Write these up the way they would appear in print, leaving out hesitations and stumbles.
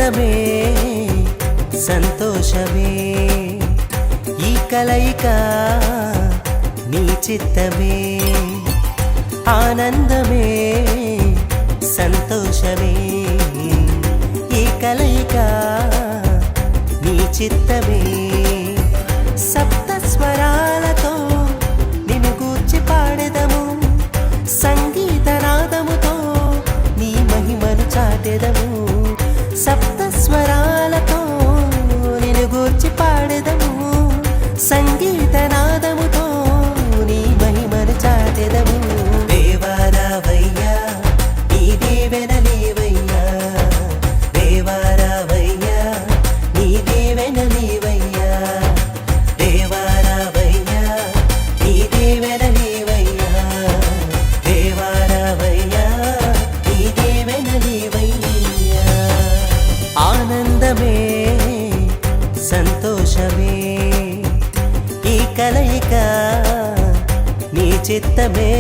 ఆనందమే సంతోషమే ఈ కలయిక నీ చిత్తమే ఆనందమే సంతోషమే ఈ కలయిక నీ చిత్తమే సప్త స్వరాలతో నిన్ను గూర్చి పాడెదము సంగీతనాదముతో నీ మహిమను చాటెదము సప్త స్వరాలతో నిన్ను గూర్చి పాడెదము సంగీతనాదముతో నీ మహిమను చాటెదము దేవారావయ్యా నీ దీవెనలీవయ్యా దేవారావయ్యా నీ దీవెనలీవయ్యా దేవారావయ్యా నీ దీవెనలీవయ్యా దేవారావయ్యా నీ దీవెనలీవయ్యా ఆనందమే సంతోషమే ఈ కలయిక నీ చిత్తమే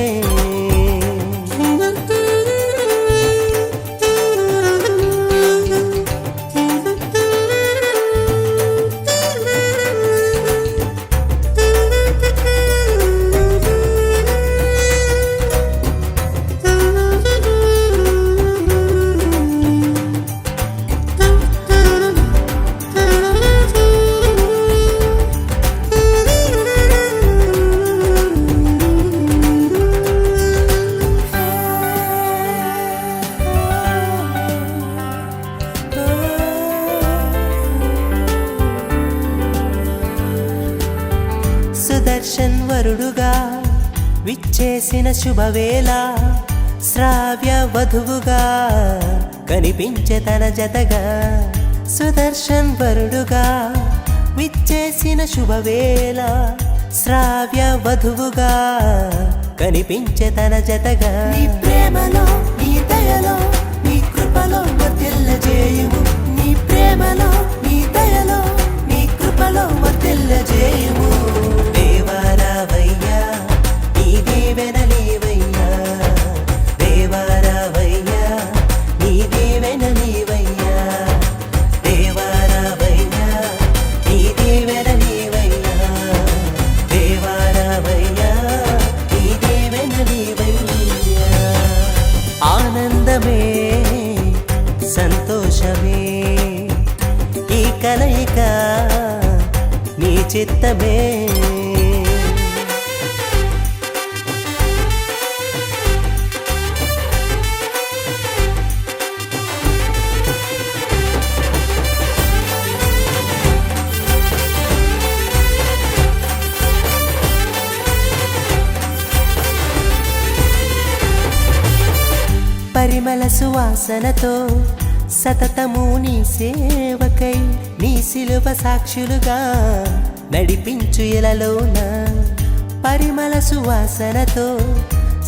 సుదర్శన్ వరుడుగా విచ్చేసిన శుభవేళ శ్రావ్య వధువుగా కనిపించే తన జతగా సుదర్శన్ వరుడుగా విచ్చేసిన శుభవేళ శ్రావ్య వధువుగా కనిపించే తన జతగా నీ ప్రేమలో నీ దయలో నీ కృపలో వర్ధిల్లజేయుము నీ ప్రేమలో నీ దయలో నీ కృపలో వర్ధిల్లజేయుము దేవారావయ్యా నీ దీవెనలీవయ్యా దేవారావయ్యా నీ దీవెనలీవయ్యా దేవారావయ్యా నీ దీవెనలీవయ్యా దేవారావయ్యా నీ దీవెనలీవయ్యా ఆనందమే సంతోషమే ఈ కలయిక నీ చిత్తమే పరిమళ సువాసనతో సతతము నీ సేవకై నీ శిలువ సాక్షులుగా నడిపించు ఇలలోన పరిమళ సువాసనతో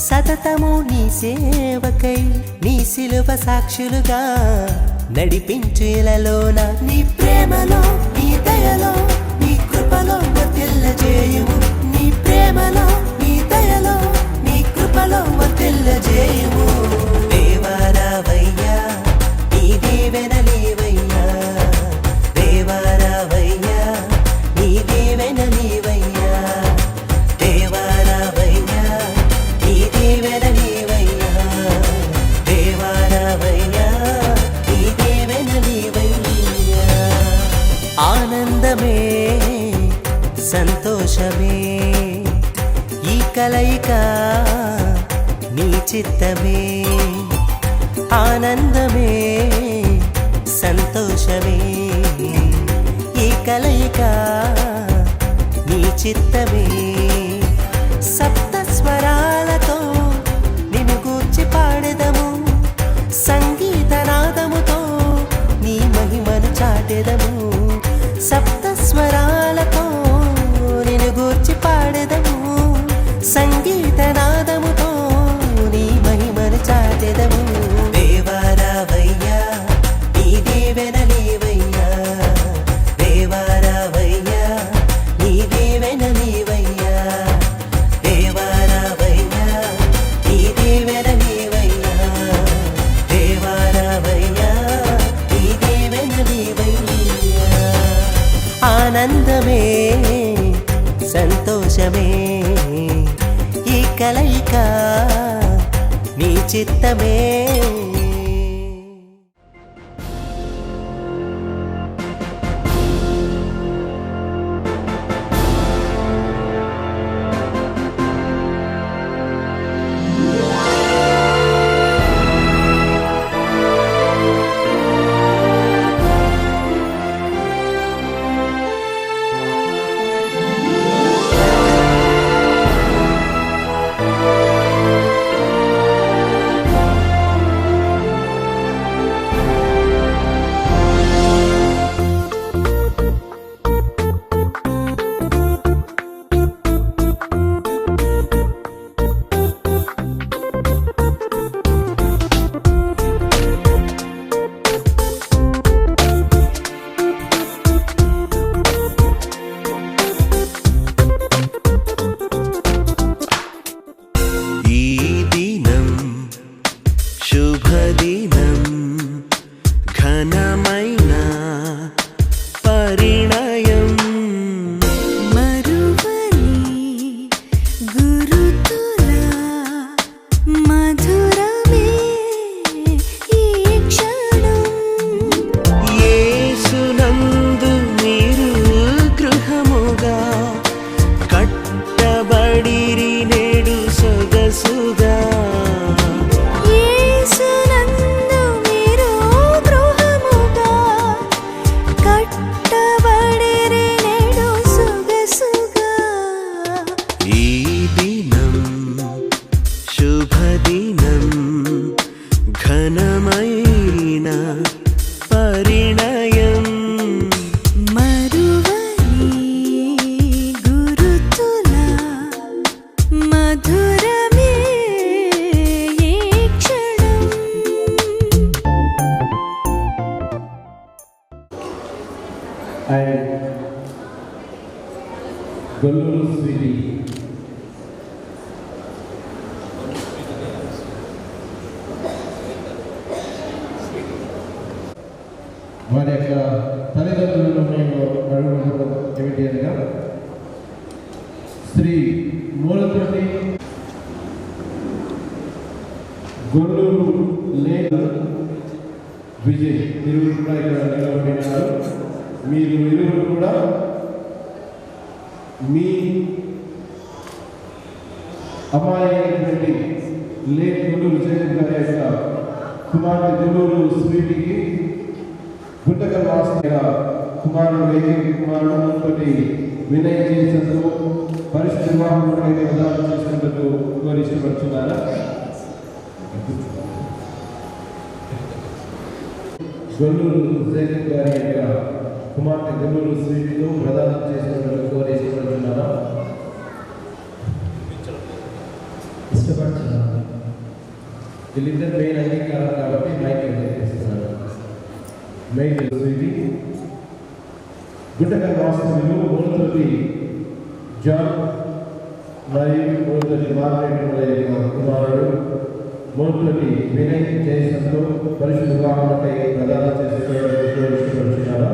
సతతము నీ సేవకై నీ శిలువ సాక్షులుగా నడిపించు ఇలలోన నీ ప్రేమలో నీ దయలో నీ కృపలో వర్ధిల్లజేయుము నీ ప్రేమలో నీ దయలో నీ కృపలో వర్ధిల్లజేయుము దేవారావయ్యా నీ దీవెనలీవయ్యా దేవారావయ్యా నీ దీవెనలీవయ్యా దేవారావయ్యా నీ దీవెనలీవయ్యా దేవారావయ్యా నీ దీవెనలీవయ్యా ఆనందమే సంతోషమే ఈ కలయిక నీ చిత్తమే ఆనందమే సంతోషమే ఈ కలయిక నీ చిత్తమే సప్త స్వరాలతో నిన్ను గూర్చి పాడెదము సంగీతనాదముతో నీ మహిమను చాటెదము సప్త స్వరాలతో నిన్ను గూర్చి పాడెదము సంగీతనాదముతో నీ మహిమను చాటెదము దేవారావయ్యా నీ దీవెనలీవయ్యా దేవారావయ్యా నీ దీవెనలీవయ్యా దేవారావయ్యా నీ దీవెనలీవయ్యా దేవారావయ్యా నీ దీవెన సంతోషమే ఈ కలయిక నీ చిత్తమే. గొల్లూరు స్వీటీ వారి యొక్క తల్లిదండ్రుల నిర్ణయంలో అడుగుతుండడం ఏమిటి అనగా శ్రీ మూలతోటి గొల్లూరు లేదు విజయ్ ఇరువురు కూడా ఇక్కడ నిలబడినారు. మీరు ఇరువురు కూడా మీ అమ్మాయి అయినటువంటి లేట్ గొల్లూరు జగన్ గారి యొక్క కుమార్తె గొల్లూరు స్వీటీకి గుంటకల్ వాసుగా కుమారుడు ఏకైక కుమారుడుతో వినయ చేసేందుకు పరిశుద్ధ వివాహం ప్రదానం చేసినందుకు కోరి ఇష్టపడుతున్నారా? గొల్లూరు జగన్ గారి యొక్క కుమార్తె గొల్లూరు స్వీటీతో ప్రదానం చేసినందుకు కోరి ఇష్టపడుతున్నారా? ఇష్టపడుతున్నారా? వీళ్ళిద్దరు మెయిన్ అంగీకారం కాబట్టి మైక్ చేస్తున్నారు. మెయిన్ స్వీటీ గుంటకల్ వాస్తవ్యులు మూలతోటి జాన్ మరియు మూలతోటి మార్కెట్ కుమారుడు మూలతోటి వినయ్ జయసంతో పరిశుద్ధ వివాహాలపై ప్రదానం చేస్తున్నారా?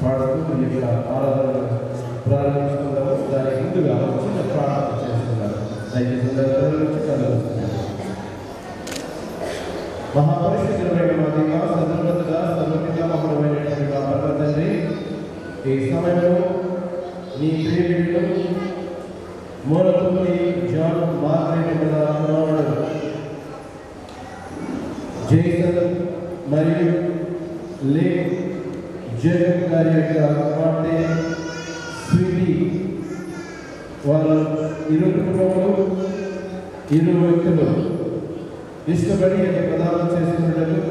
పాడుతూ ఈ ఆరాధన ప్రారంభిస్తున్నాము. దాని ముందుగా చిన్న ప్రార్థన చేస్తున్నారు. మహాపరిశుద్ధమైన మా దేవ, సర్వోన్నతుడా, సర్వపితామహుడైనటువంటి మా పరమ తండ్రి, ఈ సమయంలో నీ ప్రియబిడ్డలు మూలతోటి జాన్ మార్కెట్ కుమారుడు జైసన్ మరియు లే జగన్ గారి యొక్క కుమార్తె స్వీటీ వారు ఇరు కుటుంబంలో ఇరు వ్యక్తులు ఇష్టపడి ప్రదానం చేస్తున్నట్లు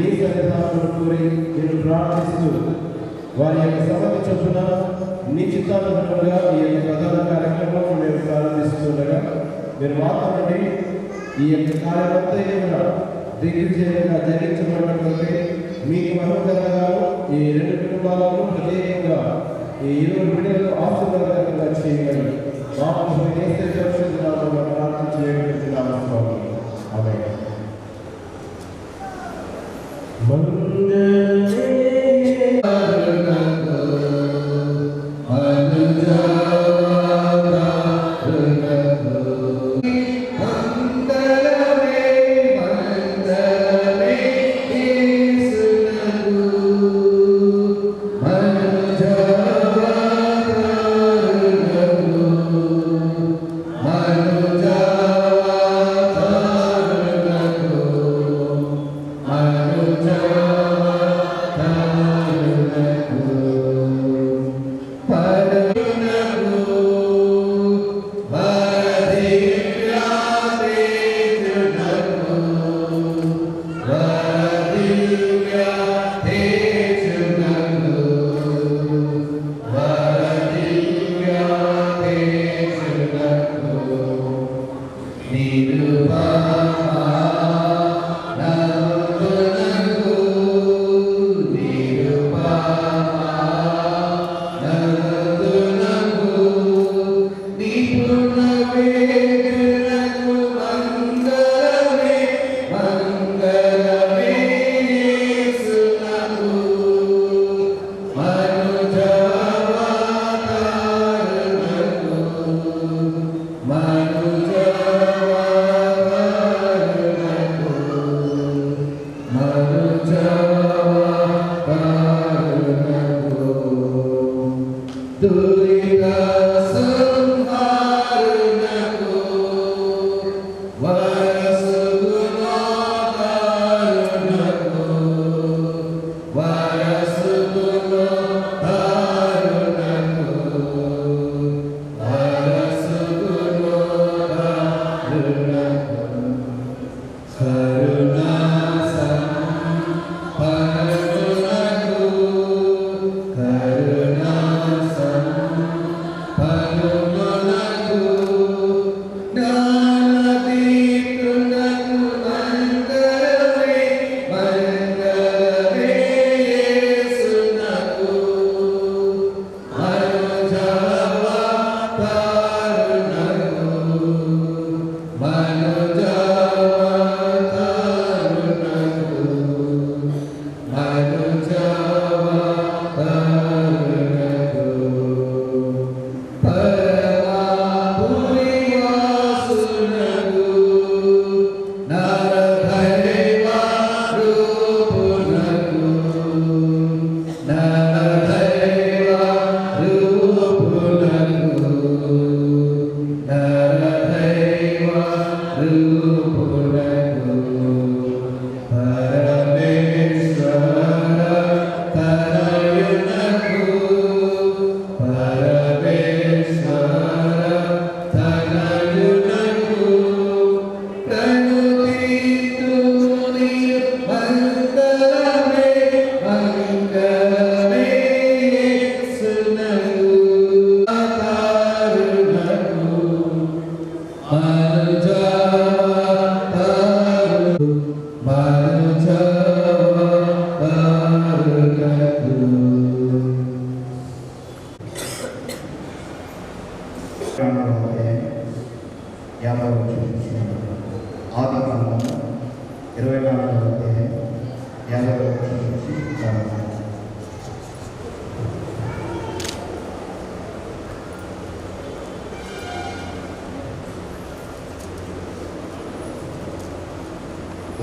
ఏ సన్నిధానంలో కోరి నేను ప్రార్థిస్తూ వారి యొక్క సమ్మతి చొప్పున నీ చిత్తానుసారంగా ఈ యొక్క ప్రధాన కార్యక్రమం మేము ప్రారంభిస్తుండగా మీరు మాట్లాడండి. ఈ యొక్క కార్యమంతా దిగ్విజయంగా జరిగించబడినట్లయితే మీకు మహోదరగాను ఈ రెండు కుటుంబాలను ప్రత్యేకంగా ఈ 20 బిడ్డలను ఆశీర్వాదకరంగా చేయగలరు. మాకు ప్రార్థించి వేడుకుంటున్నాము స్వామి. ఆమేన్.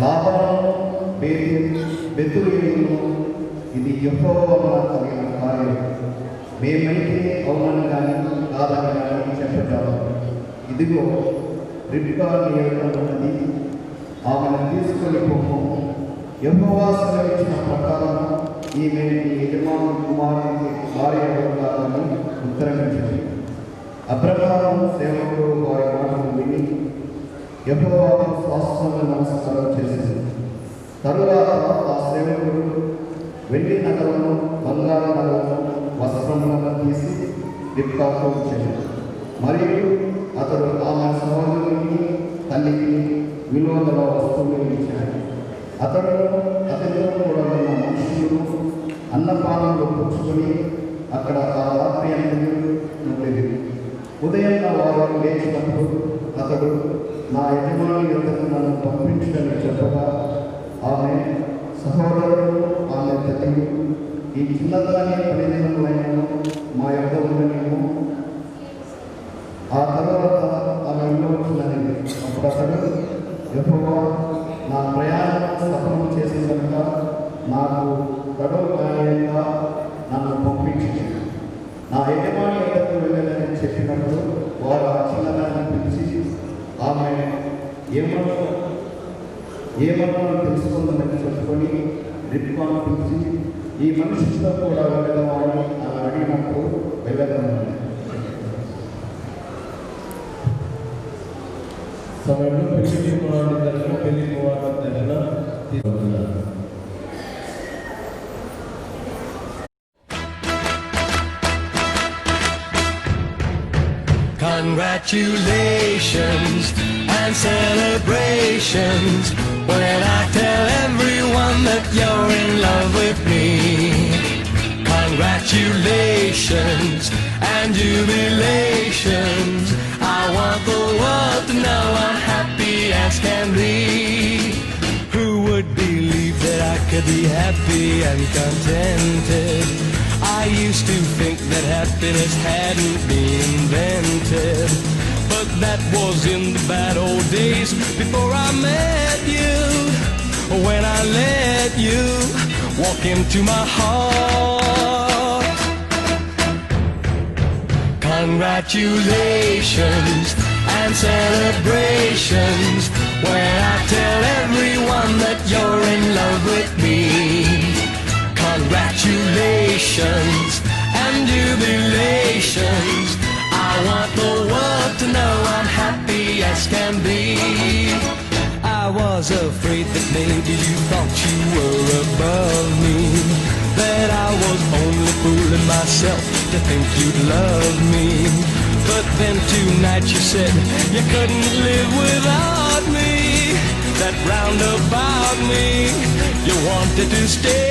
లాభాలను బెతులేయును ఇది యెహోవా వలన కలిగిన కార్యం. మేమైతే అవునని కానీ కాదని కానీ చెప్పజాము. ఇదిగో రిబ్కా నీ యొద్ద ఉన్నది, ఆమెను తీసుకొని పొమ్ము. యెహోవా సెలవిచ్చిన ప్రకారం ఈమె నీ యజమాని కుమారునికి భార్య అవుతారని ఉత్తరమిచ్చింది. అబ్రహాము సేవకుడు వారి మాటలు విని యెహోవాకు సాష్టాంగ నమస్కారం చేసింది. తరువాత ఆ సేవకుడు వెండి నగలను, బంగారు నగలను, వస్త్రములను తీసి రిబ్కాకు ఇచ్చాడు. మరియు అతడు ఆమె సహోదరునికి తల్లికి విలువగల వస్తువులు ఇచ్చాడు. అతనితో కూడా ఉన్న మనుషులు అన్నపానంలో పుచ్చుకొని అక్కడ ఆ రాత్రి అంతయు ఉండేది. ఉదయం వారు లేచినప్పుడు అతడు నా యజమాని యొద్దకు నన్ను పంపించడని చెప్పగా ఆమె సహోదరుడు ఆమె తల్లి ఈ చిన్నదాని ప్రయోజనమైన మా యొక్క ఉండనేమో. ఆ తర్వాత ఆమె వెళ్ళవచ్చునని. అప్పుడు అతడు యెహోవా నా ప్రయాణం సఫలం చేసిన కనుక నాకు గడువు కాలేక నన్ను పంపించింది. నా యజమాని యొద్దకు వెళ్ళాలని చెప్పినప్పుడు వారు ఆ చిన్నదాన్ని పిలిచి ఆమె ఏమన్నా తెలుసుకుందని చెప్పుకొని రిబ్కాను పిలిచి ఈ మనుషులతో కూడా వెళ్ళదామని అలా అడిగినప్పుడు వెళ్ళగలమని. సమయంలో పెళ్లి కుమారుడి దర్శనం పెళ్లి కుమారుడి దర్శనం తీసుకున్నారు. Congratulations and celebrations when I tell everyone that you're in love with me. Congratulations and jubilations. I want the world to know I'm happy as can be. Who would believe that I could be happy and contented? I used to think that happiness hadn't been invented, but that was in the bad old days before I met you. When I let you walk into my heart. Congratulations and celebrations when I tell everyone that you're in love with me. Congratulations and jubilations. I want the world to know I'm happy as can be. I was afraid that maybe you thought you were above me, that I was only fooling myself to think you'd love me. But then tonight you said you couldn't live without me, that round about me you wanted to stay.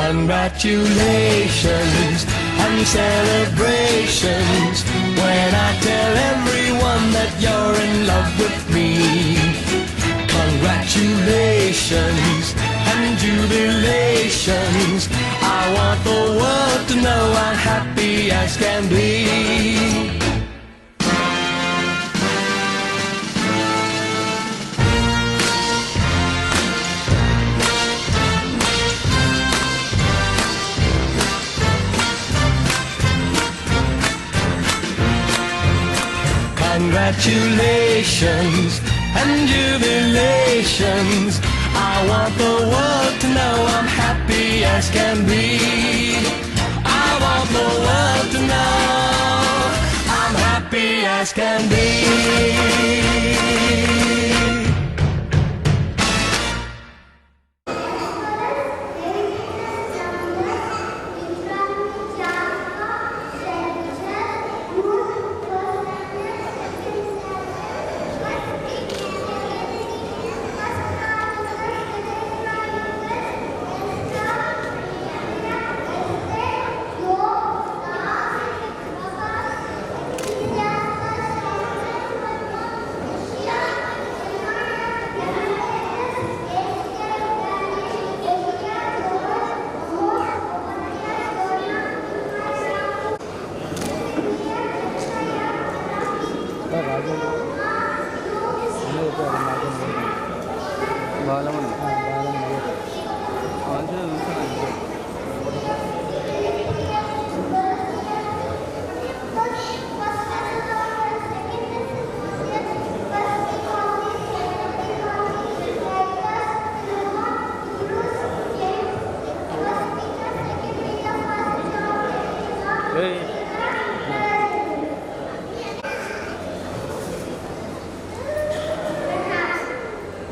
Congratulations and celebrations when I tell everyone that you're in love with me. Congratulations and jubilations. I want the world to know I'm happy as can be. Congratulations and jubilations. I want the world to know I'm happy as can be. I want the world to know I'm happy as can be.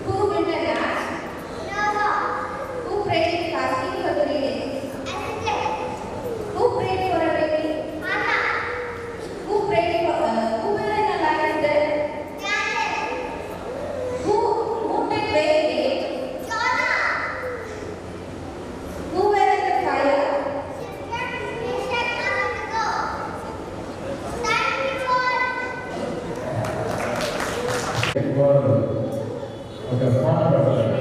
Who built a raft? Noah. Who prayed fasting for 3 days? ఒక పాట పాడాలి.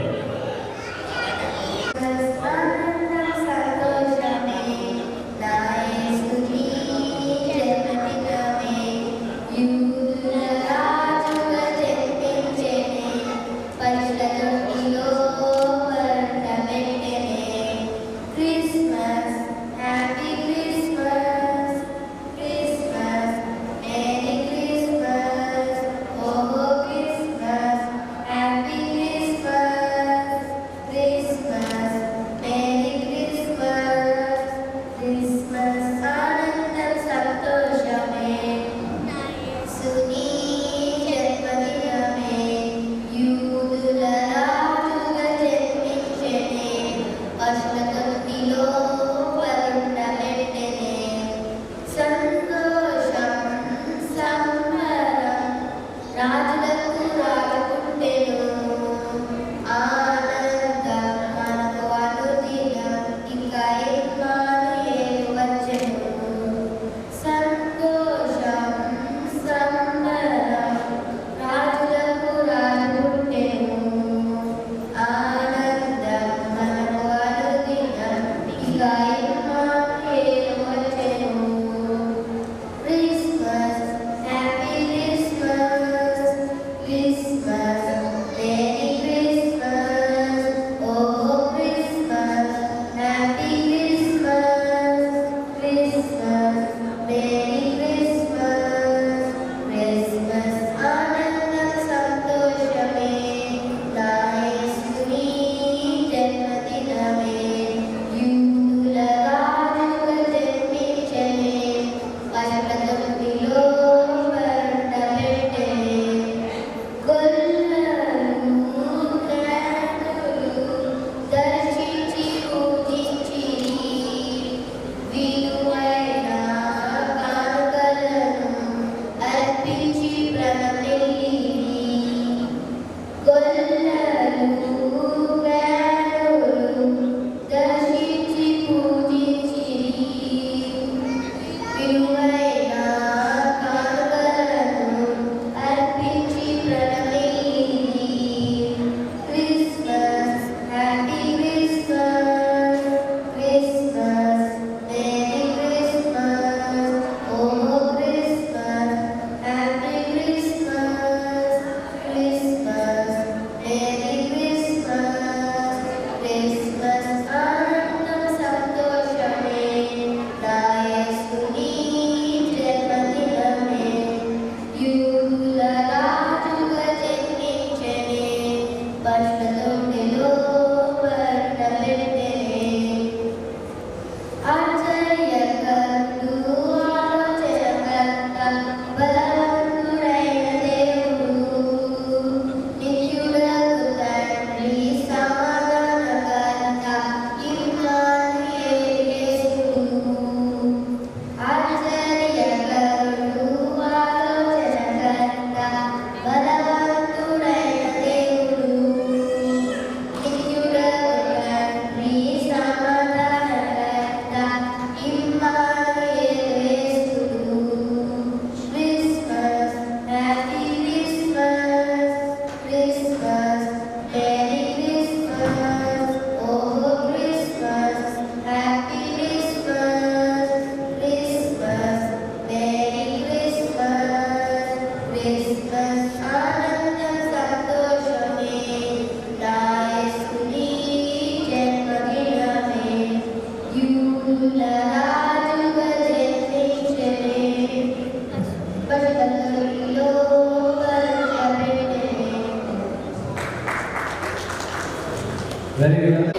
Very good.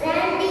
Randy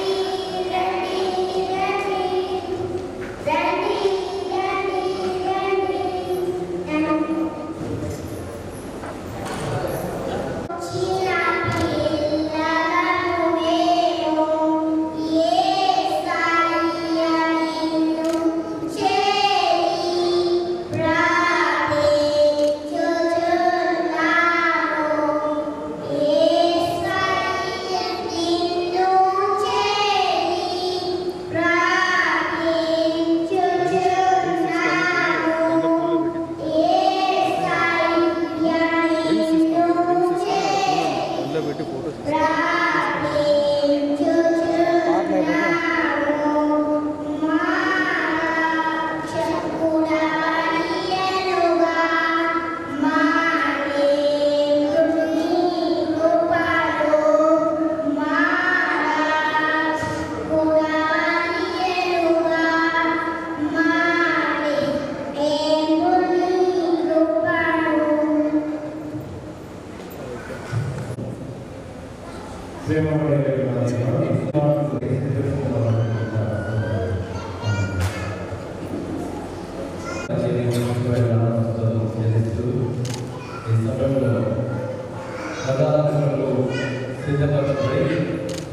సిద్ధపరచబడి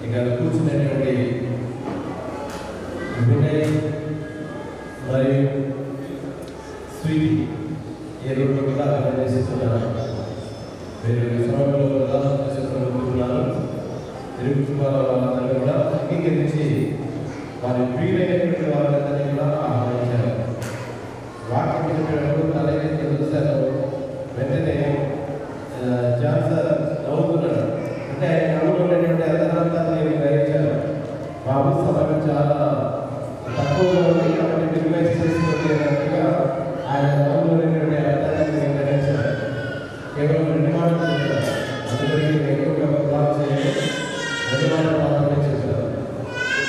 ఇక్కడ కూర్చున్నటువంటి వినయ్ మరియు Sweety ఏ రెండు కూడా చేస్తున్నారు. మీరు సమయంలో ప్రధానం చేసుకుంటున్నారు. తెలుగు కుటుంబాల వాళ్ళందరూ కూడా అంగీకరించి వారి ప్రియులైనటువంటి వాళ్ళందరినీ కూడా ఆహ్వానించారు. వాక్యం చెప్పినప్పుడు తలైతే చూశారు. వెంటనే జాన్ సార్ నవ్వుతున్నాడు. అంటే ఆయన నవ్వులో ఉన్నటువంటి అర్థాంతాన్ని గ్రహించారు. బాబు సమయం చాలా తక్కువగా ఉంది కాబట్టి రిక్వెస్ట్ చేసుకునేటట్టుగా ఆయన నవ్వులో ఉన్నటువంటి అర్థాన్ని గ్రహించారు. కేవలం 2 మాటలు చెప్పారు. అందుకని ఎక్కువగా ప్రార్థన చేయండి. 2 మాటలు మాత్రమే చేశారు.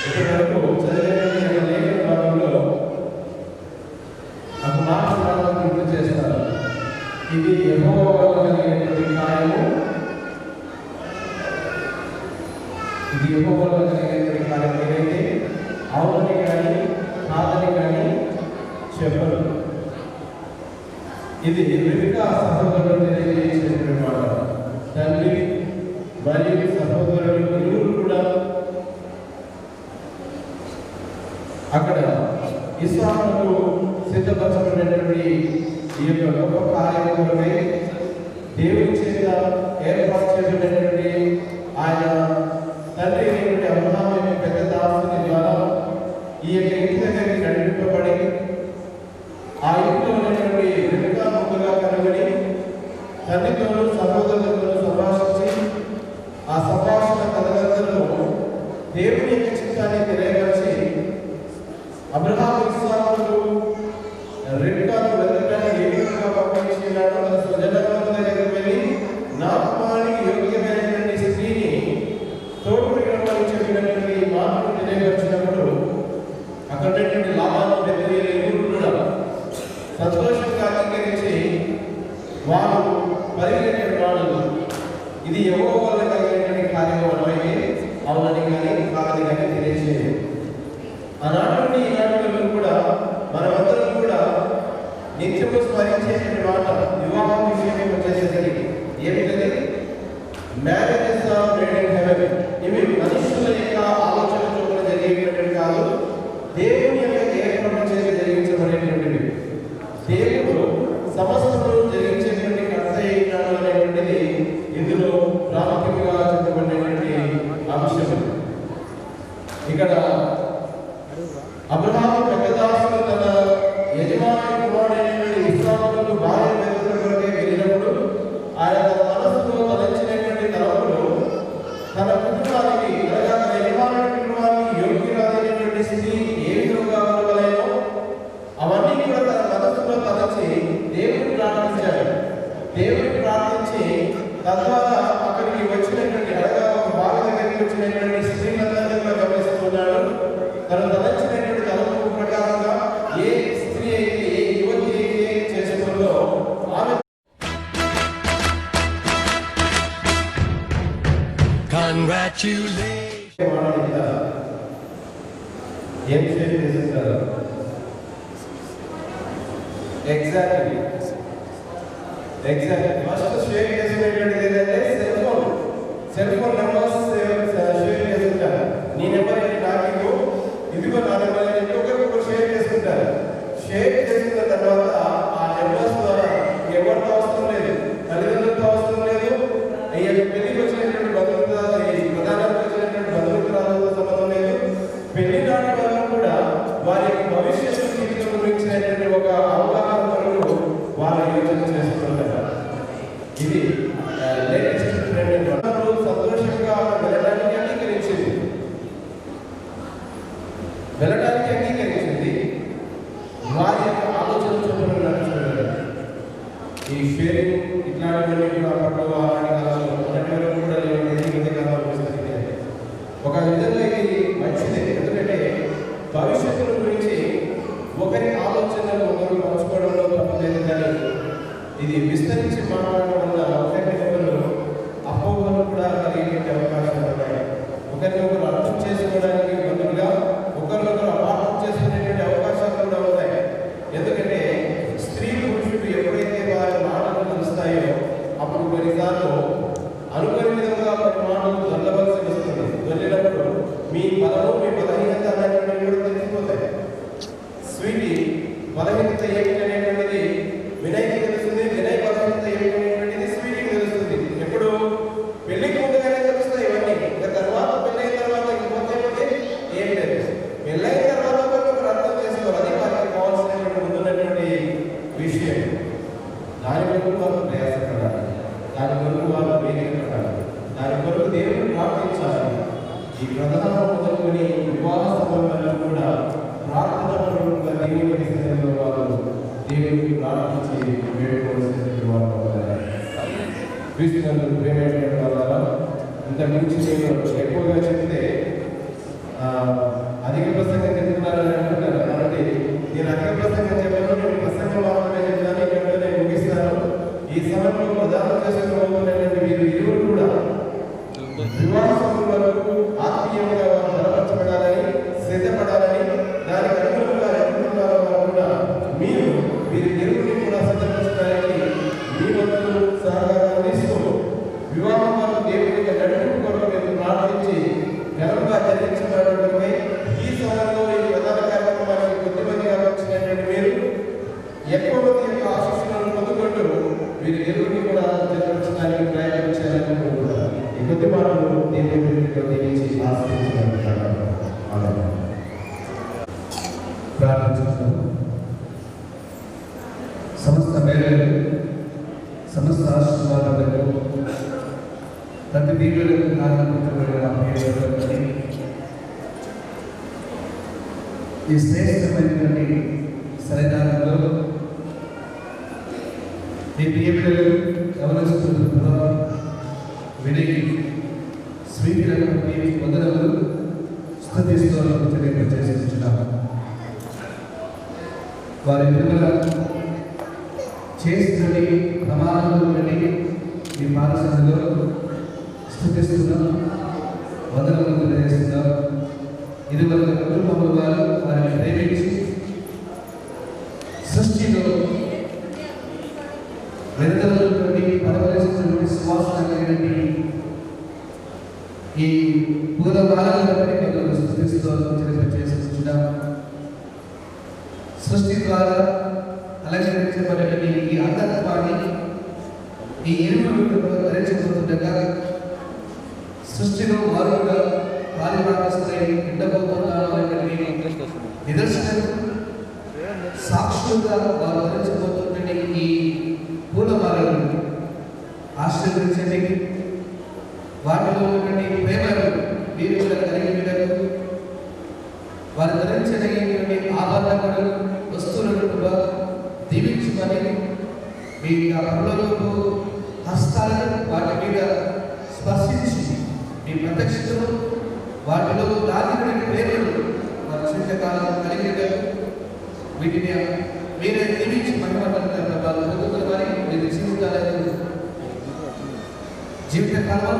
ఇప్పటి వరకు చదివిన లేఖన భాగంలో ఒక మాట గుర్తు చేస్తారు. ఇది యెహోవా వల్ల కలిగినటువంటి కార్యము, ఇది యెహోవా వల్ల కలిగినటువంటి కార్యం ఏదైతే అవునని కానీ కాదని కానీ చెప్పరు. ఇది రిబ్కా సహోదరులు తెలియజేసినటువంటి మాట. తండ్రి మరియు సహోదరులు ఇరువురు కూడా అక్కడ ఇస్సాకుకు సిద్ధపరచబడినటువంటి ఈ యొక్క గొప్ప కార్యం కొరకై దేవుని చేత ఏర్పాటు చేయబడినటువంటి ఆయన తండ్రి అయినటువంటి అబ్రహాము యొక్క పెద్ద దాసుని ద్వారా ఈ యొక్క ఇంటి దగ్గరికి నడిపింపబడి ఆ ఇంట్లో ఉన్నటువంటి రిబ్కా ముందుగా కనుగొని తండ్రితోనూ సహోదరులతో సంభాషించి ఆ సంభాషణ తదనంతరము దేవుని యొక్క చిత్తాన్ని తెలియపరిచి అబ్రహాము ఇస్సాకులకు రిబ్కాను వెతకడానికి ఏ విధంగా పంపించినాడో తన స్వజనుల దగ్గరికి వెళ్ళి నా కుమారునికి యోగ్యమైనటువంటి స్త్రీని తోడుపెట్టమని చెప్పినటువంటి మాటను తెలియపరిచినప్పుడు అక్కడ లాభాలను బెతలేలు కూడా సంతోషంగా అంగీకరించి వారు పరిగెత్తిన వాళ్ళు ఇది యెహోవా వల్ల కలిగినటువంటి కార్యము అనమైతే అవునని కానీ కాదని కానీ తెలియజేయదు. ఆనాటి ఈనాటి కూడా మనమందరం కూడా నిత్యము స్మరించేటువంటి మాట వివాహం విషయం వచ్చేసరికి ఏమిటది? Marriages are made in heaven. ఇవి మనుషుల యొక్క ఆలోచన చొప్పున జరిగేటువంటివి కాదు, దేవుని యొక్క ఏర్పాటు చేసి జరిగించబడేటువంటివి. దేవుడు సమస్తము జరిగించేటువంటి కర్త అయినాడు అనేటువంటిది ఇందులో ప్రాముఖ్యంగా చెప్పబడినటువంటి అంశం. ఇక్కడ అబ్రహాము పెద్దదాసులు తన యజమాని కుమారుడైనటువంటి ఇస్సాకుకు భార్య వెతుకుల కొరకై వెళ్ళినప్పుడు ఆయన తన మనసులో తలంచినటువంటి తలపులు తన కుటుంబానికి అనగా తన యజమాని కుటుంబానికి యోగ్యురాలైనటువంటి స్త్రీ ఏ విధంగా ఉండవలేనో అవన్నీ కూడా తన మనసులో తలచి దేవుడిని ప్రార్థించాడు. దేవుడిని ప్రార్థించి తద్వారా అక్కడికి వచ్చినటువంటి అనగా ఒక భార్య దగ్గరికి వచ్చినటువంటి స్త్రీలందరినీ కూడా గమనిస్తున్నాడు. తను తలచినటువంటి తలపు ప్రకారంగా ఏ స్త్రీ అయితే ఏ యువతి అయితే చేసుకుందో ఆమె Congratulations. ఏం షేర్ చేస్తారు? ఎగ్జాక్ట్లీ ఫస్ట్ షేర్ చేసినటువంటిది ఏంటంటే సెల్ ఫోన్ నెంబర్స్ షేర్ చేసుకుంటారు. నీ నెంబర్ ఏంటి నాకు ఇదిగో నా నెంబర్ ఏంటి ఒకరికొకరు షేర్ చేసుకుంటారు. షేర్ చేసుకున్న తర్వాత ఆ నెంబర్స్ ద్వారా ఎవరితో అవసరం లేదు, తల్లిదండ్రులతో అవసరం లేదు, పెళ్లికి వచ్చినటువంటి బంధువులతో ప్రధానానికి వచ్చినటువంటి బంధువులతో సంబంధం లేదు. పెళ్లి నాటి వల్ల కూడా వారి యొక్క భవిష్యత్తు జీవితం గురించినటువంటి ఒక అవగాహన వరకు వారు యోచన చేసుకుంటారు. ఇది లేటెస్ట్ ట్రెండ్. ఇది విస్తరించి మాట్లాడడం వల్ల ఒకరినొకరు అపోహలు కూడా కలిగే అవకాశాలు ఉన్నాయి. ఒకరినొకరు అర్థం చేసుకోవడానికి బదులుగా ఒకరినొకరు అపార్థం చేసుకునేటువంటి అవకాశాలు కూడా ఉన్నాయి. ఎందుకంటే స్త్రీ పురుషుడు ఎప్పుడైతే వారి మాటలు కలుస్తాయో అప్పుడు కొన్నిసార్లు అనుకోని విధంగా కొన్ని మాటలు దొల్లవలసి వస్తుంది. దొల్లినప్పుడు మీ బలము మీ బలహీనత అనేటువంటివి కూడా తెలిసిపోతాయి. స్వీటి బలహీనత ఏమిటి అనేటువంటిది వినయ్కి తెలుస్తుంది, వినయ్ బలహీనత ఏమిటి అనేటువంటిది స్వీటికి తెలుస్తుంది. ఎప్పుడు పెళ్లికి ముందుగానే తెలుస్తాయి ఇవన్నీ. ఇంకా తర్వాత పెళ్ళైన తర్వాత ఇంకొంటే ఏం లేదు. పెళ్ళైన తర్వాత ఒకరు అర్థం చేసుకోవాలి. అది వారికి కావాల్సినటువంటి ముందున్నటువంటి విషయం. దాని కొరకు వారు ప్రయాసపడాలి, దాని కొరకు వారు వేగపడాలి, దాని కొరకు దేవుని ప్రార్థించాలి. ఈ ప్రధాన మొదలుకొని వివాహ సభలలో కూడా ప్రార్థన పూర్వకంగా దేవుని సన్నిధిలో వారు దేవునికి ప్రార్థించి వేడుకోవాల్సినటువంటి వారు అవుతారు. క్రీస్తునందు ప్రేమైనటువంటి వాళ్ళ ఇంత మించి నేను ఎక్కువగా చెప్తే అధిక ప్రసంగం చెప్తున్నారని అంటున్నారు. కాబట్టి నేను అధిక ప్రసంగం చెప్పాను, నేను ప్రసంగం మాత్రమే చెప్తాను. ఇక్కడ నేను ముగిస్తాను. ఈ సమయంలో ప్రధానం చేసుకోబోతున్నటువంటి వీరు ఇరువురు కూడా వివాహం వరకు ఆత్మీయంగా వారు బలపరచబడాలని, సిద్ధపడాలని, దానికి అనుగుణంగా ఎదుర్కొన్నారు కూడా వీరు ఇరువురిని కూడా సిద్ధపరచడానికి మీ వంతు సహకారం తీస్తూ వివాహం వరకు దేవుని యొక్క నడుపు కొరకు మీరు ప్రార్థించి ఘనంగా జరిగించబడటమే ఈ సమయంలో ఈ ప్రధాన కార్యక్రమానికి కొద్దిమందిగా వచ్చినటువంటి మీరు ఎక్కువ మంది యొక్క ఆశీస్సులను పొందుకుంటూ వీరు ఇరువురిని కూడా జరిగించడానికి ప్రయత్నం చేయాలని కోరుకుంటున్నారు. ఈ కొద్ది మాటలు దేవుని దీవించి ఆశీర్వదించారు. ప్రార్థించుకుంటాము. సమస్త మేళలు, సమస్త ఆశీర్వాదాలకు, ప్రతి దీవులకు కారణమైనటువంటి ఈ శ్రేష్టమైనటువంటి సరిదానంలో మీ ప్రియపిల్లలు గమనిస్తున్న వినయి స్వీకరణి వందనములు స్తుతిస్తూ తెలియజేస్తున్నాము. వారి విడుదల చేస్తున్నది ప్రమాణంలో మీ పాఠశాలలో స్తుతిస్తున్నాం, వందనములు తెలియజేస్తున్నాం. ఇరువురు కుటుంబముల వారు వారిని ప్రేమించి సృష్టిలో వెనుకబడినటువంటి పరవలసినటువంటి విశ్వాసం కలిగినటువంటి ఈ పూలమాలను బట్టి స్తుతిస్తూ తెలియజేస్తున్నాం. సృష్టి ద్వారా అలంకరించబడిన ఈ అంధత్వాన్ని ఈ ఇరువురు ధరించబోతుండగా సృష్టిలో వారుగా పారిభాగస్థై ఉండబోతున్నారు అనేటువంటి నిదర్శనం సాక్షులుగా వారు ధరించబోతున్న ఈ పూలమాలను ఆశీర్వదించండి. వాటిలో ఉన్నటువంటి ప్రేమను మీరు కూడా కలిగినట్టు వారు ధరించదగినటువంటి ఆభరణములు వస్తువులను కూడా దీవించమని మీ పనులకు హస్తాలను వాటి మీద స్పర్శించి మీ ప్రత్యక్షతను వాటిలో దాగిన ప్రేమను వారి జీవితకాలం కలిగినట్టు వీటిని మీరే దీవించి మహిమపడతారు. వారి మీరు జీవితకాలం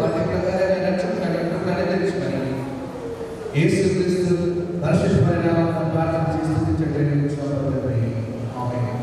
వాటి ప్రకారంగా నడుచుకున్నాడు తెలుసుకొని యేసుక్రీస్తు పరిశుద్ధ పరిణామాలను ప్రార్థన చేసి స్తుతించండి. ఆమేన్.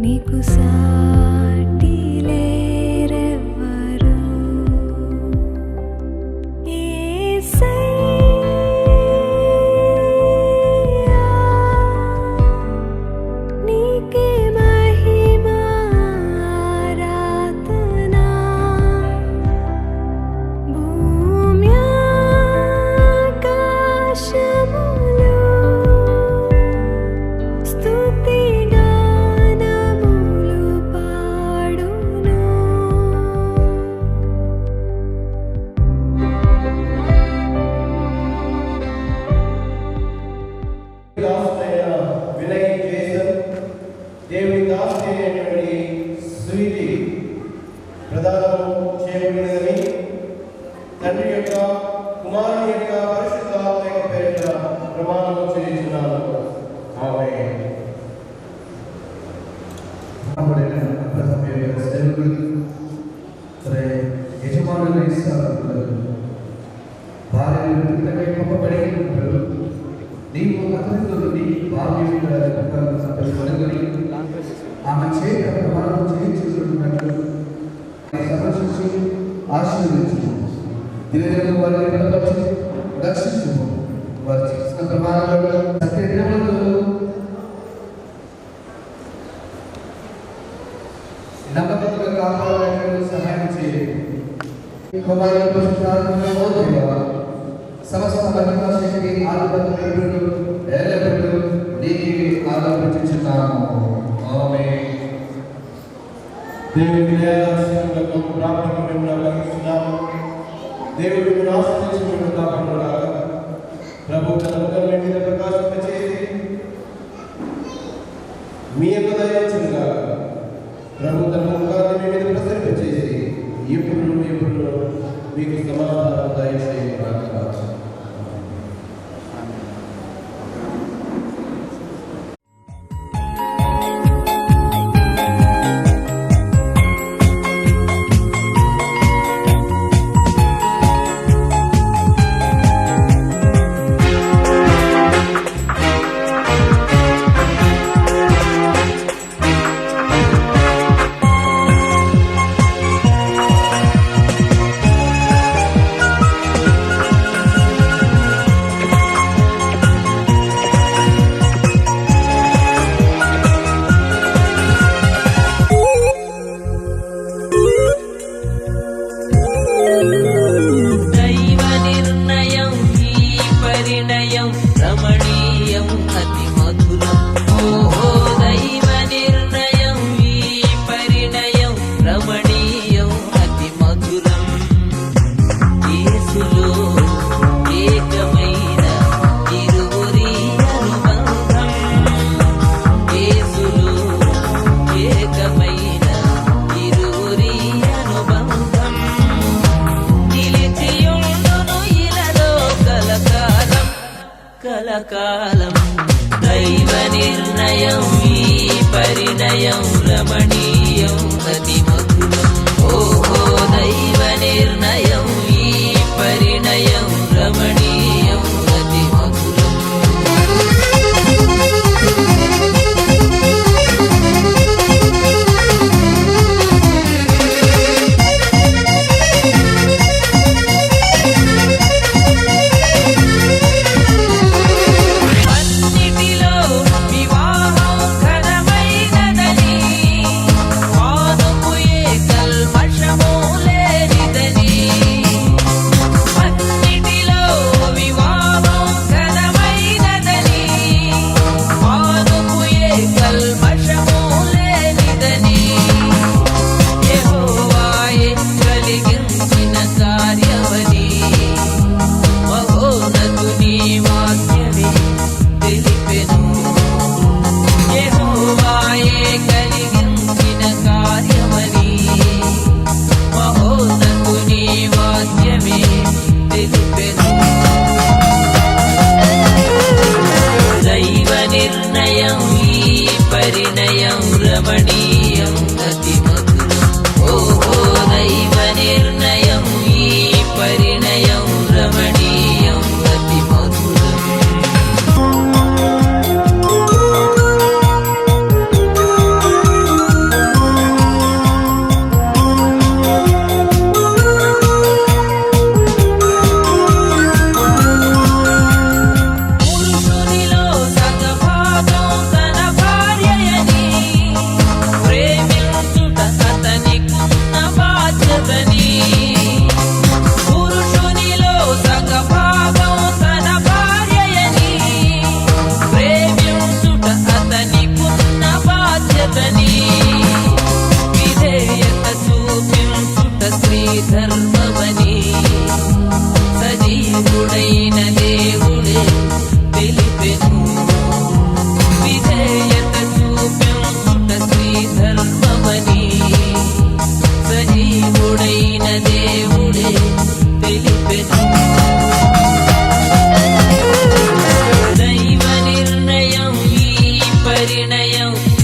నీకు సాటి లేరెవ్వరు యేసయ్యా నీకే మహిమ ఆరాధన భూమి ఆకాశములు స్తుతి గానములు పాడును దాసుడైన వినయ్ జేసన్, దేవుని దాసుడి అయినటువంటి స్వీటీ ప్రదానము చేయబడినదని తండ్రి యొక్క కుమారుని యొక్క పరిశుద్ధాత్మ యొక్క పేరిట ప్రమాణము చేయించున్నాను. ఆమేన్. ఆమె చేత ప్రమాణం చేయించుకున్నట్లు సంరక్షించి ఆశీర్వదించు దినదిన వారిని బలపరిచి రక్షించు వారు చేసిన ప్రమాణాలు సత్య దినములు నమ్మకంగా కాపాడడానికి సహాయం చేయండి. కుమారుని పరిశుద్ధాత్మను మోదైనవా సమస్త మహిమ శక్తి ఆధిపత్యములు ఎల్లప్పుడూ నీకే ఆరోపించుచున్నాము. ఆమేన్. దేవుని దయాదాక్షిణ్యములకు ప్రార్థనకు మేము అప్పగిస్తున్నాము. దేవుడు మిమ్మల్ని ఆశీర్వదించి మిమ్మల్ని కాపాడుగాక. ప్రభు తన ముఖం మీ మీద ప్రకాశింపచేసి మీ యొక్క దయచుగాక. ప్రభు తన ముఖాన్ని మీ మీద ప్రసరింపచేసి ఎప్పుడు మీకు సమాధానం దయచేయగాక. దైవ నిర్ణయం ఈ పరిణయం రమణీయం అతి మధురం. ఓహో దైవ నిర్ణయం ఈ పరిణయం రమణీయం అతి మధురం. యేసులో ఏకమైన ఇరువురి అనుబంధం. యేసులో ఏకమైన ఇరువురి అనుబంధం. నిలిచియుండును ఇలలో కలకాలం కలకాలం. దైవ నిర్ణయం ఈ పరిణయం రమణీయం అతి మధురం. ఓహో దైవ నిర్ణయం ఈ పరిణయం రమణీయం అతి మధురం. అన్నిటిలో వివాహం ఘనమైనదని వాదుకు ఏ కల్మషము లేనిదని. అన్నిటిలో వివాహం ఘనమైనదని వాదుకు ఏ కల్మషము లేనిదని. యెహోవాయే కలిగించిన కార్యమని మహోన్నతుని వాక్యమే తెలిపెను. యెహోవాయే కలిగించిన కార్యమని మహోన్నతుని వాక్యమే తెలిపెను. దైవ నిర్ణయం ఈ పరిణయం రమణీయం అతి మధురం. ఓహో దైవ నిర్ణయం ఈ పరిణయం రమణీయం అతి మధురం.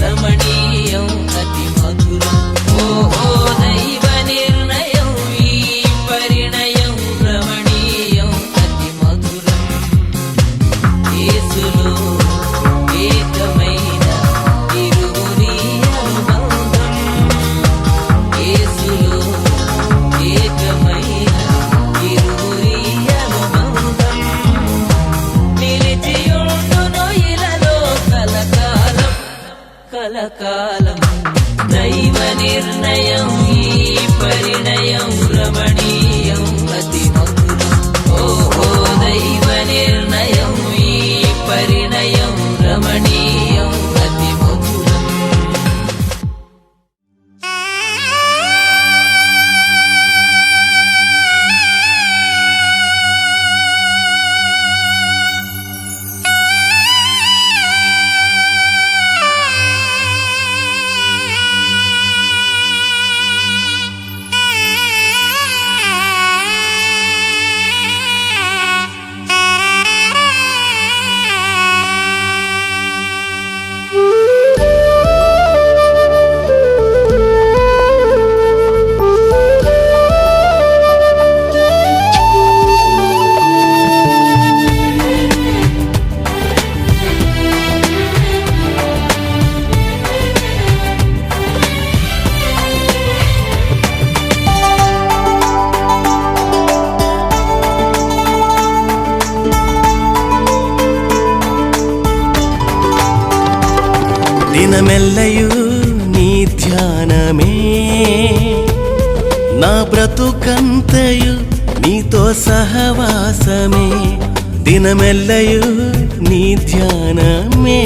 రమణీయం అతి మధురం ఓహో దైవ నిర్ణయం ఈ పరిణయం రమణీయం అతి మధురం యేసులో ఏకమైన ఇరువురి అనుబంధం యేసులో ఏకమైన ఇరువురి అనుబంధం నిలిచియుండును ఇలలో కలకాలం కలకాలం దైవ నిర్ణయం ఈ పరిణయం రమణీయం అతి మధురం ఓహో దైవ నిర్ణయం ఈ పరిణయం రమణీయం అతి మధురం దినమెల్లయు నీ ధ్యానమే నా బ్రతుకంతయు నీతో సహవాసమే దినమెల్లయు నీ ధ్యానమే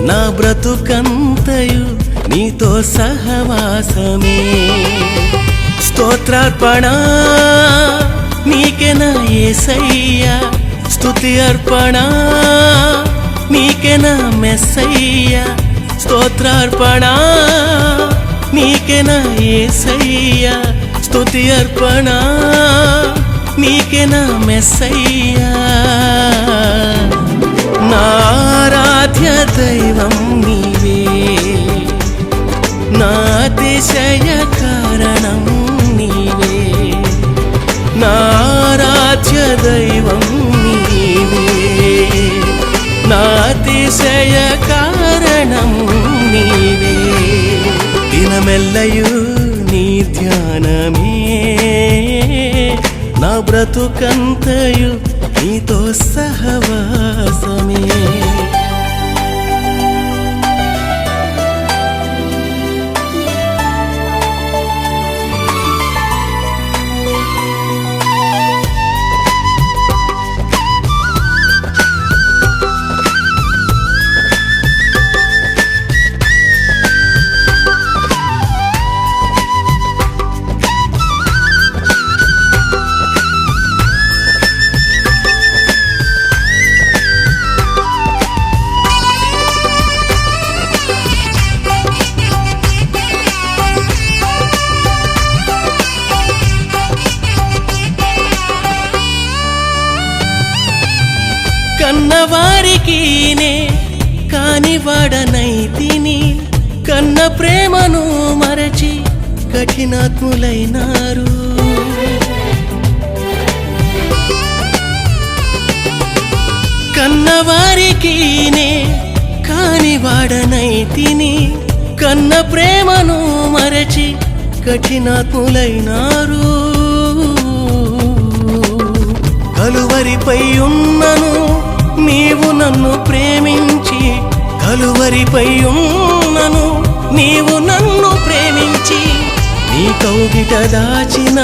నా బ్రతుకంతయు నీతో సహవాసమే స్తోత్రార్పణ నీకే నా యేసయ్యా స్తుతి అర్పణ నీకే నా మెస్సయ్యా స్తోత్రార్పణ నీకే నా యేసయ్యా స్తుతి అర్పణ నీకే నా మెస్సయ్యా నా ఆరాధ్య దైవం నీవే నా అతిశయ కారణం నీవే నా ఆరాధ్య దైవం నీవే నా అతిశయ కారణం నీవే దినమెల్లయు నీ ధ్యానమే నా బ్రతుకంతయు నీతో సహవాసమే కన్నవారికి నే కానివాడనైతిని కన్న ప్రేమను మరచి కఠినాత్ములైనారు కన్నవారికి నే కానివాడనైతిని కన్న ప్రేమను మరచి కఠినాత్ములైనారు కలువరిపై ఉన్నను నీవు నన్ను ప్రేమించి కలువరిపై ఉన్నను నీవు నన్ను ప్రేమించి నీ కౌగిట దాచిన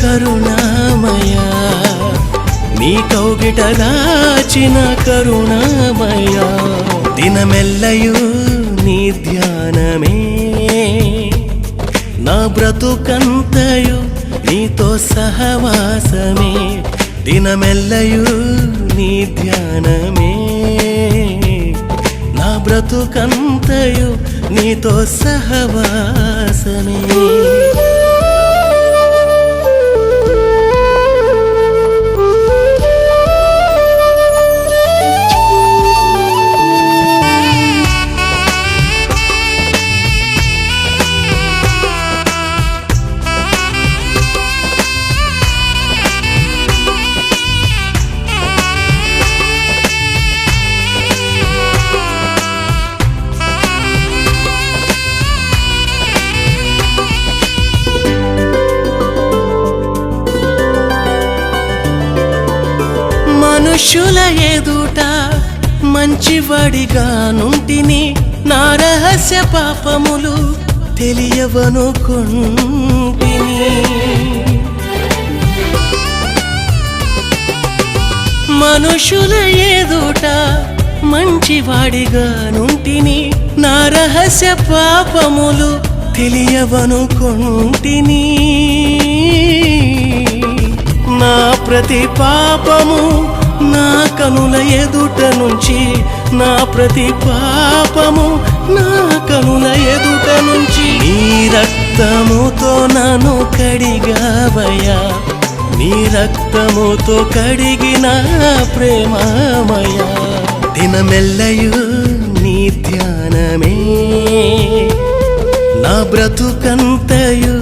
కరుణామయా నీ కౌగిట దాచిన కరుణామయా దినమెల్లయు నీ ధ్యానమే నా బ్రతుకంతయు నీతో సహవాసమే దినమెల్లయు నీ ధ్యానమే నా బ్రతుకంతయు నీతో సహవాసమే మనుషుల ఎదుట మంచివాడిగా నుంటిని నా రహస్య పాపములు తెలియవనుకుంటిని మనుషుల ఎదుట మంచివాడిగా నుంటిని నా రహస్య పాపములు తెలియవనుకుంటిని నా ప్రతి పాపము నా కనుల ఎదుట నుంచి నా ప్రతి పాపము నా కనుల ఎదుట నుంచి నీ రక్తముతో నన్ను కడిగావయ్యా నీ రక్తముతో కడిగిన ప్రేమమయ దినమెల్లయు నీ ధ్యానమే నా బ్రతుకంతయు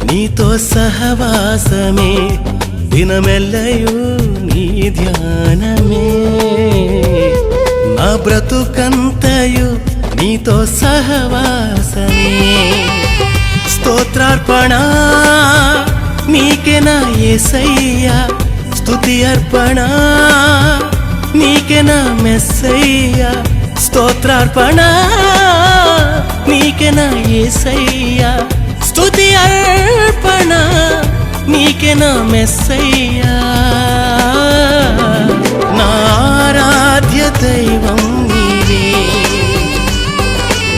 నీతో సహవాసమే దినమెల్లయు నీ ధ్యానమే నా బ్రతుకంతయు నీతో సహవాసమే స్తోత్రార్పణ నీకే నా యేసయ్యా స్తుతి అర్పణ నీకే నా మెస్సయ్యా స్తోత్రార్పణ నీకే నా యేసయ్యా స్తుతి అర్పణ నీకే నా మెస్సయ్యా నా ఆరాధ్య దైవం నీవే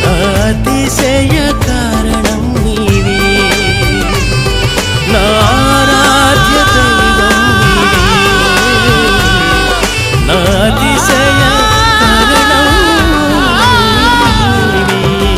నా అతిశయ కారణం నీవే నా ఆరాధ్య దైవం నీవే నా అతిశయ కారణం నీవే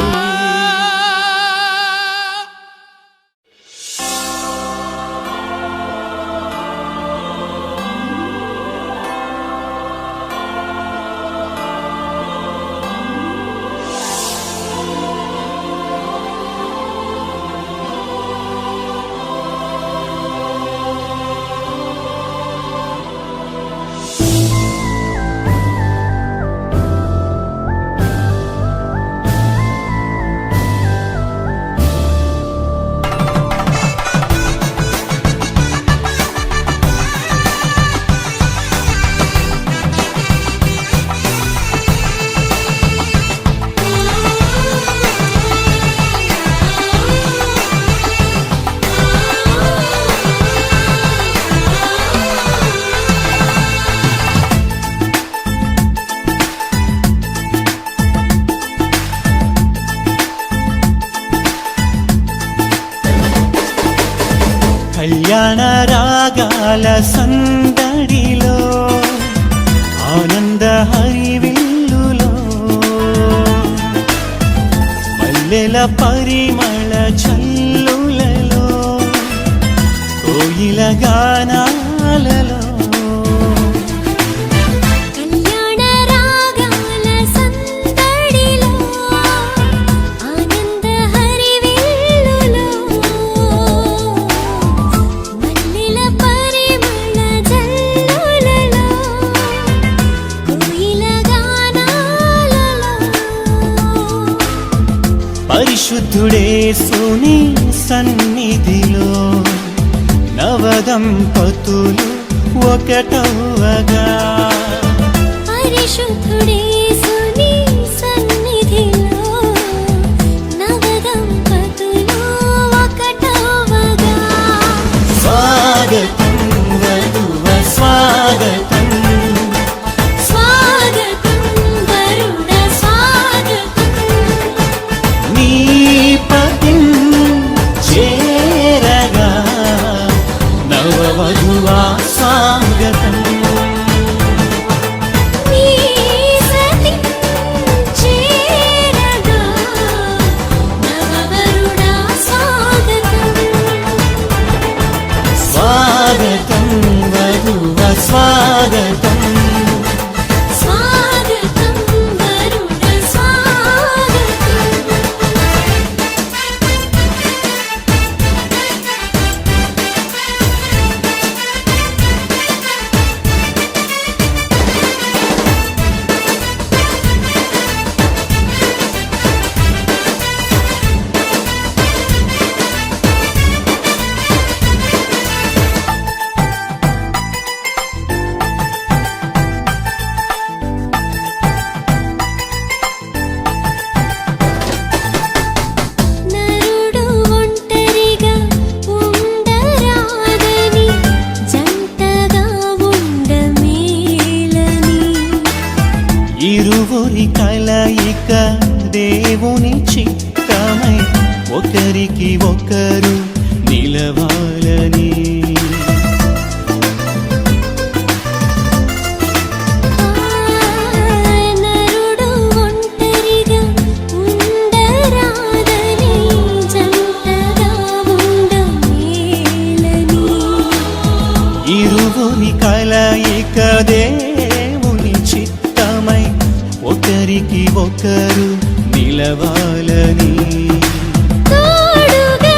కళ్యాణ రాగాల సందడిలో ఆనంద హరివిల్లులో మల్లెల పరిమళ చల్లులలో కోయిల గానాలలో కళ్యాణ రాగాల సందడిలో ఆనంద హరివిల్లులో మల్లెల పరిమళ జల్లులలో కోయిల గానాలలో పరిశుద్ధుడే సుని సన్నిధిలో నవదంపతులు ఒకటవగా పరిశుద్ధుడే సుని సన్నిధిలో నవదంపతులు ఒకటవగా స్వాగతం వధువ స్వాగతం స్వాగతం వరుణ స్వాగతం నీ పతిం చేరగా నవవధువా స్వాగతం నీ చిత్తమై ఒకరికి ఒకరు నిలవాలని నరుడు ఒంటరిగా ఉండరాదని జంటగా ఉండమేలని ఇరువుని కలయిక దేవుని చిత్తమై ఒకరికి ఒకరు నిలవాలని తోడుగా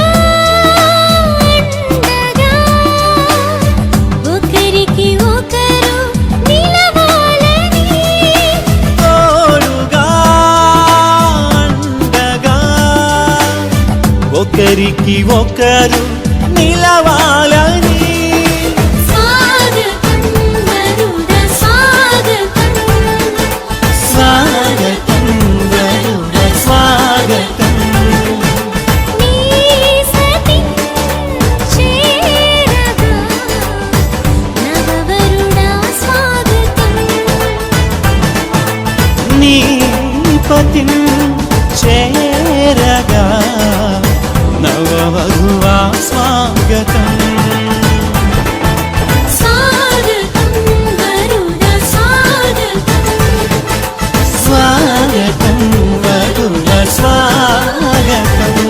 ఉండగా ఒకరికి ఒకరు నిలవాలని తోడుగా అండగా ఒకరికి ఒకరు నిలవాలని స్వాగతం వరుడ స్వాగతం స్వాగతం వరుడ స్వాగతం నీ సతి చేరగా నవవరుడా స్వాగతం నీ పతిం చేరగా నవవధువా స్వాగతం స్వాగతం వరుడ స్వాగతం స్వాగతం వరుడ స్వాగతం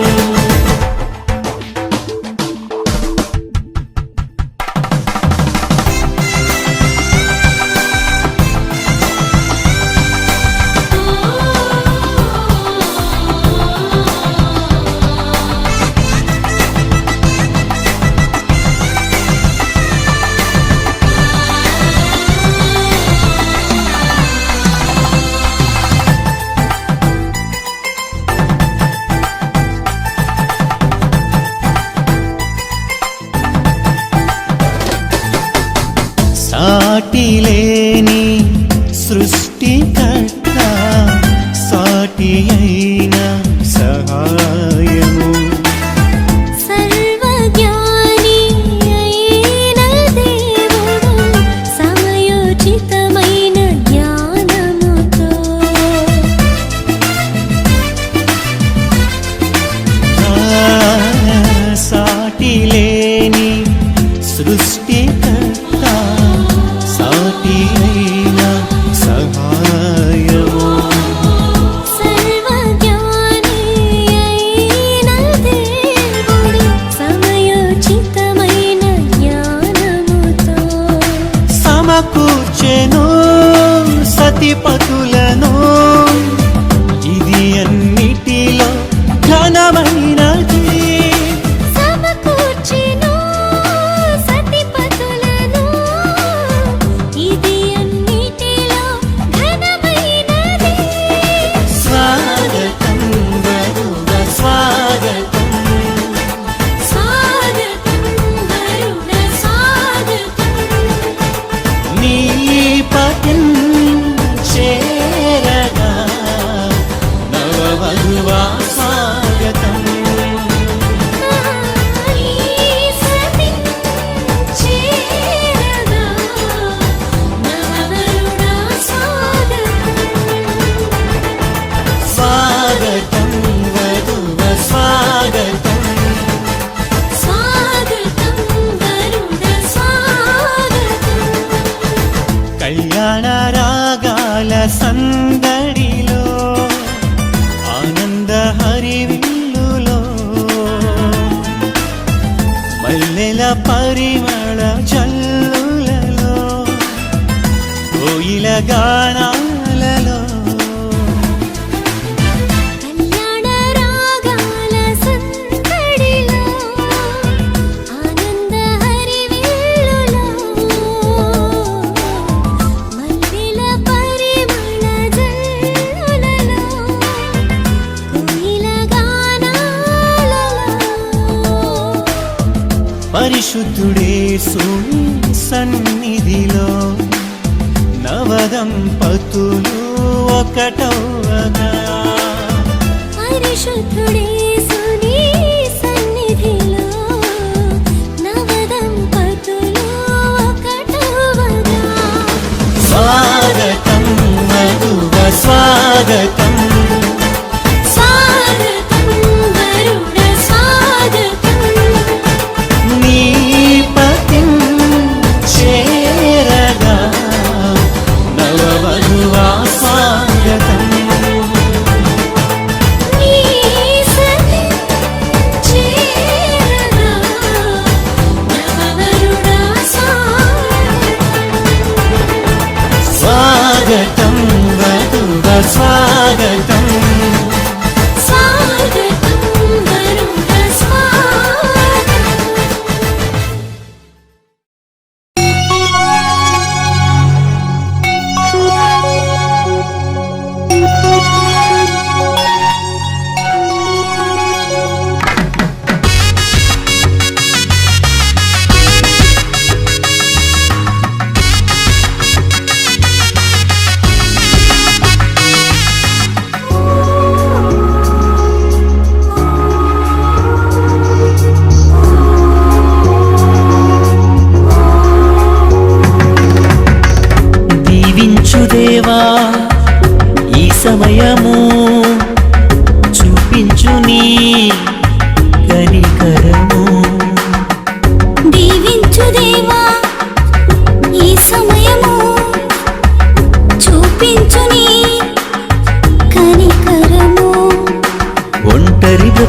సాటిలేని సృష్టికర్త సాటి అయిన సహాయము సర్వజ్ఞాని అయిన దేవుడు సమయోచితమైన జ్ఞానముతో సాటిలేని సృష్టికర్త సాటి అయిన సహాయము సర్వజ్ఞాని అయిన దేవుడు సమయోచితమైన జ్ఞానముతో సమకూర్చెను సతిపతులను ఇది అన్నిటిలో ఘనమైనది సమకూర్చెను సతిపతులను ఇది అన్నిటిలో ఘనమైనది స్వాగతం వరుడ స్వాగతం స్వాగతం వరుణ స్వాగతం నీ పతిం చేరగా నవవధువా స్వాగతం నీ సతి చేరగా నవవరుడా స్వాగతం స్వాగతం వధువ స్వాగతం స్వాగతం వరుణ స్వాగతం కళ్యాణ రాగాల సందడిలో ఆనంద హరివిల్లులో మల్లెల పరిమళ జల్లులలో కోయిల గానాలలో కళ్యాణ రాగాల సందడిలో ఆనంద హరివిల్లులో మల్లెల పరిమళ జల్లులలో కోయిల గానాలలో పరిశుద్ధుడేసుని సన్నిధిలో నవదంపతులు ఒకటవగా పరిశుద్ధుడేసుని సన్నిధిలో నవదంపతులు ఒకటవగా స్వాగతం వధువ స్వాగతం స్వాగతం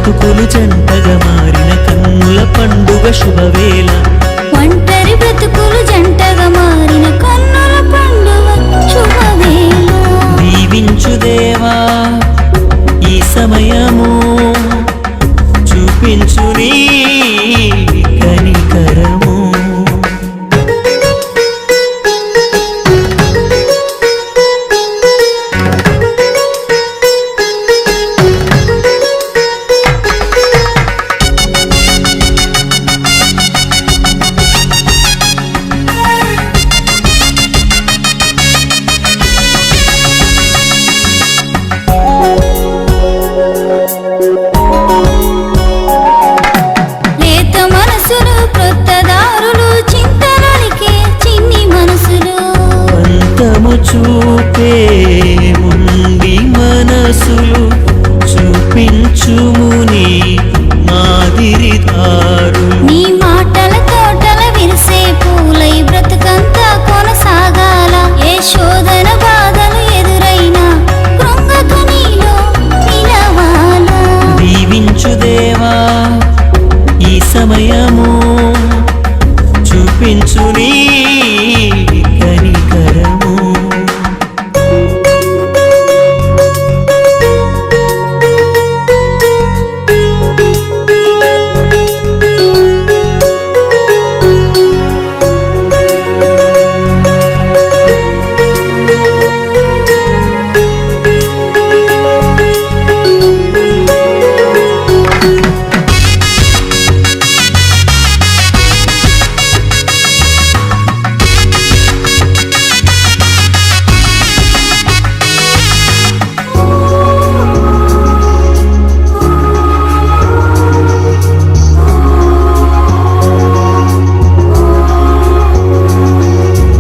బ్రతుకులు జంటగా మారిన కన్నుల పండుగ శుభవేళ. ఒంటరి బ్రతుకులు జంటగా మారిన కన్నుల పండుగ శుభవేళ. దీవించు దేవా ఈ సమయము, చూపించు నీ కనికరము. లేత మనసులు క్రొత్త దారులు చింతనలికే చిన్ని మనసులు. పంతము చూపే ముండి మనసులు, చూపించుము నీ మాదిరిదారు. నీ మాటల తోటల విరిసే పూలై బ్రతుకంతా కొనసాగాల. ఏ శోధన బాధలు ఎదురైనా కృంగక నీలో నిలవాలా. దీవించు దేవా ఈ సమయము, చూపించు నీ కనికరము.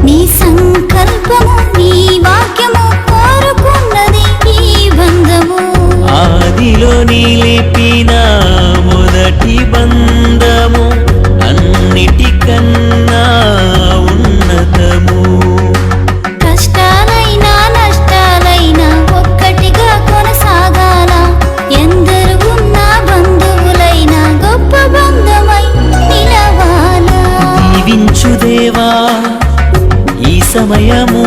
నీ సంకల్పము నీ వాక్యము కోరుకున్నది ఈ బంధము. ఆదిలో నిలిపిన మొదటి బంధము అన్నిటికన్నా ఉన్నతము. కష్టాలైనా నష్టాలైనా ఒక్కటిగా కొనసాగాల. ఎందరు ఉన్న బంధువులైనా గొప్ప బంధమై నిలవాలా. దీవించు దేవా ఈ సమయము,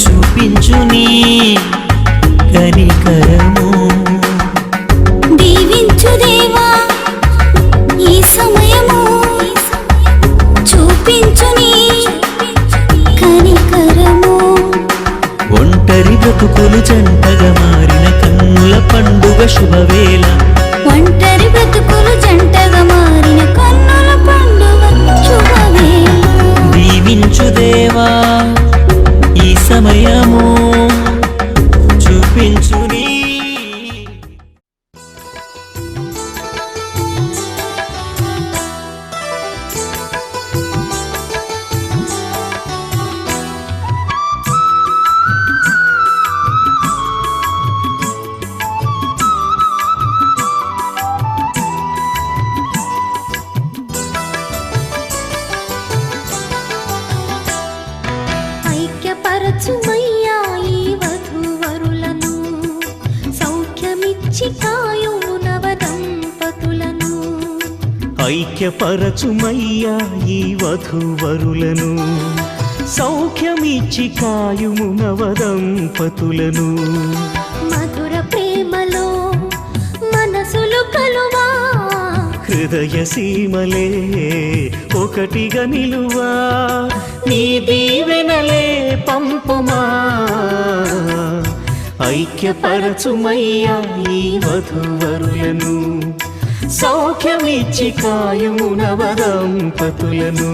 చూపించు నీ కనికరము. దీవించు దేవా ఈ సమయము, చూపించు నీ కనికరము. ఒంటరి బ్రతుకులు జంటగా మారిన కన్నుల పండుగ శుభవేళ. ఒంటరి బ్రతుకులు జంటగా మారిన కన్నుల పండుగ శుభవేళ. దీవించు దేవా ఈ సమయము, చూపించు నీ ఐక్యపరచుమయ్యా ఈ వధూవరులను, సౌఖ్యమిచ్చి కాయుము నవదంపతులను. ఐక్యపరచుమయ్యా ఈ వధూవరులను, సౌఖ్యమిచ్చి కాయుము నవదంపతులను. మధుర ప్రేమలో మనసులు కలువా, హృదయ సీమలే ఒకటిగా నిలువా. నీ దీవెనలే పంపుమా, ఐక్యపరచుమయ్యా ఈ వధూవరులను, సౌఖ్యమిచ్చి కాయుము నవదంపతులను.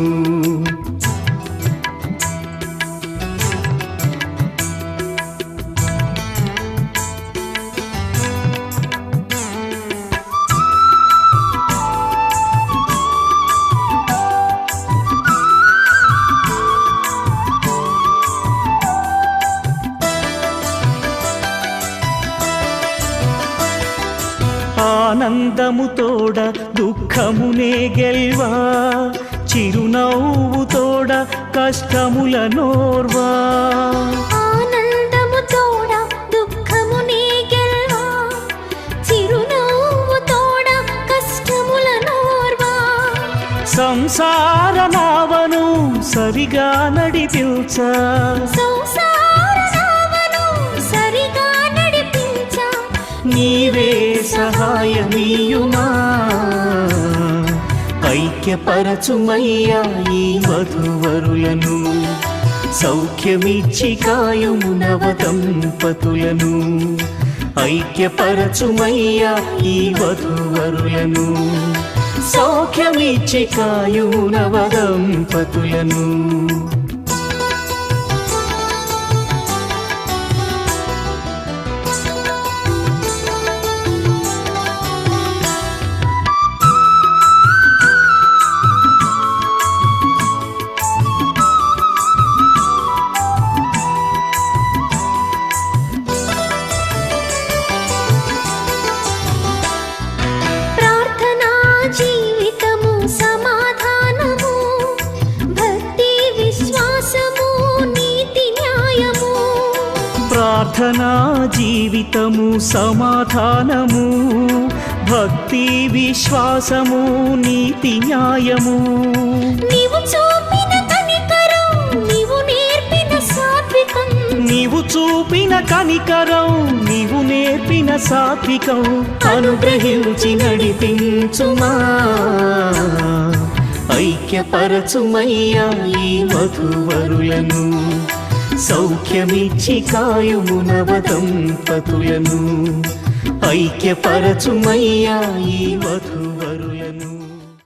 ఆనందము తోడ దుఃఖమునే గెల్వా, చిరునవ్వు తోడ కష్టముల నోర్వా. ఆనందము తోడ దుఃఖమునే గెల్వా, చిరునవ్వు సంసార నావను సరిగా నడిపించ సంసార నావను సరిగా నడిపించ నీవే సహాయమీయుమా ఐక్యపరచుమయ్యా ఈ వధువరులను సౌఖ్యమిచ్చి కాయుము నవ దంపతులను ఐక్యపరచుమయ్యా ఈ వధువరులను సౌఖ్యమిచ్చి కాయుము నవ దంపతులను ప్రార్థనా జీవితము సమాధానము భక్తి విశ్వాసము నీతి న్యాయము ప్రార్థనా జీవితము సమాధానము భక్తి విశ్వాసము నీతి న్యాయము నీవు చూపిన కనికరం నీవు నేర్పిన సాత్వికం నీవు చూపిన కనికరం నీవు నేర్పిన సాత్వికం అనుగ్రహించి నడిపించుమా ఐక్యపరచుమయ్యా ఈ వధువరులను సౌఖ్యమిచ్చి కాయుము నవ దంపతులను ఐక్యపరచుమయ్యా ఈ వధువు